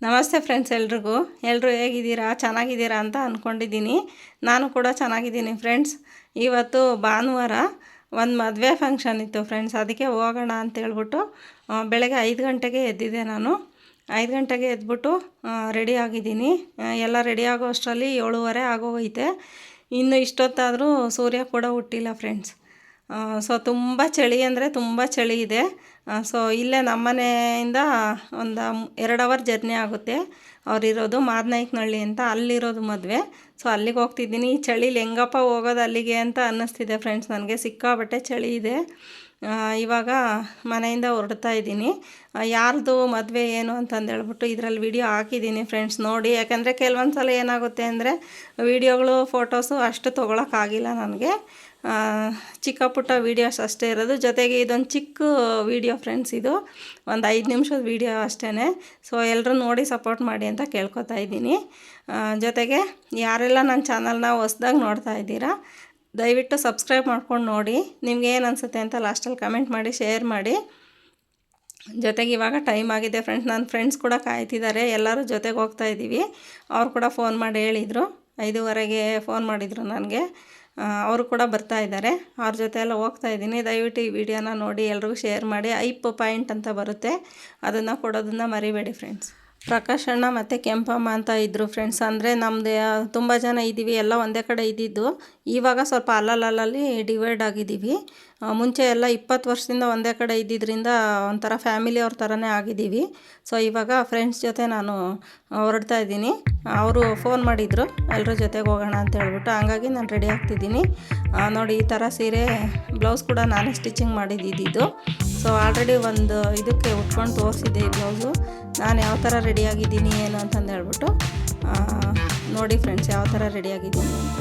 ನಮಸ್ತೆ ಫ್ರೆಂಡ್ಸ್, ಎಲ್ಲರೂ ಹೇಗಿದ್ದೀರಾ? ಚೆನ್ನಾಗಿದ್ದೀರಾ ಅಂತ ಅಂದ್ಕೊಂಡಿದ್ದೀನಿ. ನಾನು ಕೂಡ ಚೆನ್ನಾಗಿದ್ದೀನಿ ಫ್ರೆಂಡ್ಸ್. ಇವತ್ತು ಭಾನುವಾರ ಒಂದು ಮದುವೆ ಫಂಕ್ಷನ್ ಇತ್ತು ಫ್ರೆಂಡ್ಸ್. ಅದಕ್ಕೆ ಹೋಗೋಣ ಅಂತೇಳ್ಬಿಟ್ಟು ಬೆಳಗ್ಗೆ 5 ಗಂಟೆಗೆ ಎದ್ದಿದ್ದೆ ನಾನು. 5 ಗಂಟೆಗೆ ಎದ್ಬಿಟ್ಟು ರೆಡಿ ಆಗಿದ್ದೀನಿ. ಎಲ್ಲ ರೆಡಿ ಆಗೋ ಅಷ್ಟರಲ್ಲಿ 7:30 ಆಗೋಗೈತೆ. ಇನ್ನು ಇಷ್ಟೊತ್ತಾದರೂ ಸೂರ್ಯ ಕೂಡ ಹುಟ್ಟಿಲ್ಲ ಫ್ರೆಂಡ್ಸ್. ಸೊ ತುಂಬ ಚಳಿ ಅಂದರೆ ತುಂಬ ಚಳಿ ಇದೆ. ಸೊ ಇಲ್ಲೇ ನಮ್ಮನೆಯಿಂದ ಒಂದು 2 ಅವರ್ ಜರ್ನಿ ಆಗುತ್ತೆ. ಅವರಿರೋದು ಮಾದನಾಯಕನಹಳ್ಳಿ ಅಂತ, ಅಲ್ಲಿರೋದು ಮದುವೆ. ಸೊ ಅಲ್ಲಿಗೆ ಹೋಗ್ತಿದ್ದೀನಿ. ಈ ಚಳಿಲಿ ಹೆಂಗಪ್ಪ ಹೋಗೋದು ಅಲ್ಲಿಗೆ ಅಂತ ಅನ್ನಿಸ್ತಿದೆ ಫ್ರೆಂಡ್ಸ್. ನನಗೆ ಸಿಕ್ಕಾಬಟ್ಟೆ ಚಳಿ ಇದೆ. ಇವಾಗ ಮನೆಯಿಂದ ಹೊರಡ್ತಾ ಇದ್ದೀನಿ. ಯಾರ್ದು ಮದುವೆ ಏನು ಅಂತಂದೇಳ್ಬಿಟ್ಟು ಇದರಲ್ಲಿ ವಿಡಿಯೋ ಹಾಕಿದ್ದೀನಿ ಫ್ರೆಂಡ್ಸ್, ನೋಡಿ. ಯಾಕಂದರೆ ಕೆಲವೊಂದು ಸಲ ಏನಾಗುತ್ತೆ ಅಂದರೆ ವೀಡಿಯೋಗಳು ಫೋಟೋಸು ಅಷ್ಟು ತೊಗೊಳಕ್ಕಾಗಿಲ್ಲ ನನಗೆ. ಚಿಕ್ಕ ಪುಟ್ಟ ವೀಡಿಯೋಸ್ ಅಷ್ಟೇ ಇರೋದು. ಜೊತೆಗೆ ಇದೊಂದು ಚಿಕ್ಕ ವೀಡಿಯೋ ಫ್ರೆಂಡ್ಸ್, ಇದು ಒಂದು 5 ನಿಮಿಷದ ವೀಡಿಯೋ ಅಷ್ಟೇ. ಸೊ ಎಲ್ಲರೂ ನೋಡಿ ಸಪೋರ್ಟ್ ಮಾಡಿ ಅಂತ ಕೇಳ್ಕೊತಾ ಇದ್ದೀನಿ. ಜೊತೆಗೆ ಯಾರೆಲ್ಲ ನನ್ನ ಚಾನಲ್ನ ಹೊಸ್ದಾಗಿ ನೋಡ್ತಾ ಇದ್ದೀರಾ, ದಯವಿಟ್ಟು ಸಬ್ಸ್ಕ್ರೈಬ್ ಮಾಡ್ಕೊಂಡು ನೋಡಿ. ನಿಮ್ಗೆ ಏನು ಅನಿಸುತ್ತೆ ಅಂತ ಲಾಸ್ಟಲ್ಲಿ ಕಮೆಂಟ್ ಮಾಡಿ, ಶೇರ್ ಮಾಡಿ. ಜೊತೆಗೆ ಇವಾಗ ಟೈಮ್ ಆಗಿದೆ ಫ್ರೆಂಡ್ಸ್. ನನ್ನ ಫ್ರೆಂಡ್ಸ್ ಕೂಡ ಕಾಯ್ತಿದ್ದಾರೆ. ಎಲ್ಲರೂ ಜೊತೆಗೆ ಹೋಗ್ತಾ ಇದ್ದೀವಿ. ಅವ್ರು ಕೂಡ ಫೋನ್ ಮಾಡಿ ಹೇಳಿದರು. 5:30ಗೆ ಫೋನ್ ಮಾಡಿದರು ನನಗೆ. ಅವರು ಕೂಡ ಬರ್ತಾ ಇದ್ದಾರೆ. ಅವ್ರ ಜೊತೆ ಎಲ್ಲ ಹೋಗ್ತಾ ಇದ್ದೀನಿ. ದಯವಿಟ್ಟು ಈ ವಿಡಿಯೋನ ನೋಡಿ, ಎಲ್ರಿಗೂ ಶೇರ್ ಮಾಡಿ. ಐಪ್ ಪಾಯಿಂಟ್ ಅಂತ ಬರುತ್ತೆ, ಅದನ್ನು ಕೊಡೋದನ್ನು ಮರಿಬೇಡಿ ಫ್ರೆಂಡ್ಸ್. ಪ್ರಕಾಶ್ ಅಣ್ಣ ಮತ್ತು ಕೆಂಪಮ್ಮ ಅಂತ ಇದ್ದರು ಫ್ರೆಂಡ್ಸ್. ಅಂದರೆ ನಮ್ಮದು ತುಂಬ ಜನ ಇದ್ದೀವಿ, ಎಲ್ಲ ಒಂದೇ ಕಡೆ ಇದ್ದಿದ್ದು. ಇವಾಗ ಸ್ವಲ್ಪ ಅಲ್ಲಲ್ಲಿ ಡಿವೈಡ್ ಆಗಿದ್ದೀವಿ. ಮುಂಚೆ ಎಲ್ಲ 20 ವರ್ಷದಿಂದ ಒಂದೇ ಕಡೆ ಇದ್ದಿದ್ದರಿಂದ ಒಂಥರ ಫ್ಯಾಮಿಲಿ ಅವ್ರ ಥರನೇ ಆಗಿದ್ದೀವಿ. ಸೊ ಇವಾಗ ಫ್ರೆಂಡ್ಸ್ ಜೊತೆ ನಾನು ಹೊರಡ್ತಾ ಇದ್ದೀನಿ. ಅವರು ಫೋನ್ ಮಾಡಿದರು ಎಲ್ಲರ ಜೊತೆಗೆ ಹೋಗೋಣ ಅಂತ ಹೇಳ್ಬಿಟ್ಟು. ಹಂಗಾಗಿ ನಾನು ರೆಡಿ ಆಗ್ತಿದ್ದೀನಿ. ನೋಡಿ, ಈ ಥರ ಸೀರೆ ಬ್ಲೌಸ್ ಕೂಡ ನಾನೇ ಸ್ಟಿಚಿಂಗ್ ಮಾಡಿದ್ದಿದ್ದು. ಸೊ ಆಲ್ರೆಡಿ ಒಂದು ಇದಕ್ಕೆ ಉಟ್ಕೊಂಡು ತೋರಿಸಿದ್ದೆ ಈ ಬ್ಲೌಸು. ನಾನು ಯಾವ ಥರ ರೆಡಿಯಾಗಿದ್ದೀನಿ ಏನು ಅಂತಂದು ಹೇಳ್ಬಿಟ್ಟು ನೋಡಿ ಫ್ರೆಂಡ್ಸ್, ಯಾವ ಥರ ರೆಡಿಯಾಗಿದ್ದೀನಿ ಅಂತ.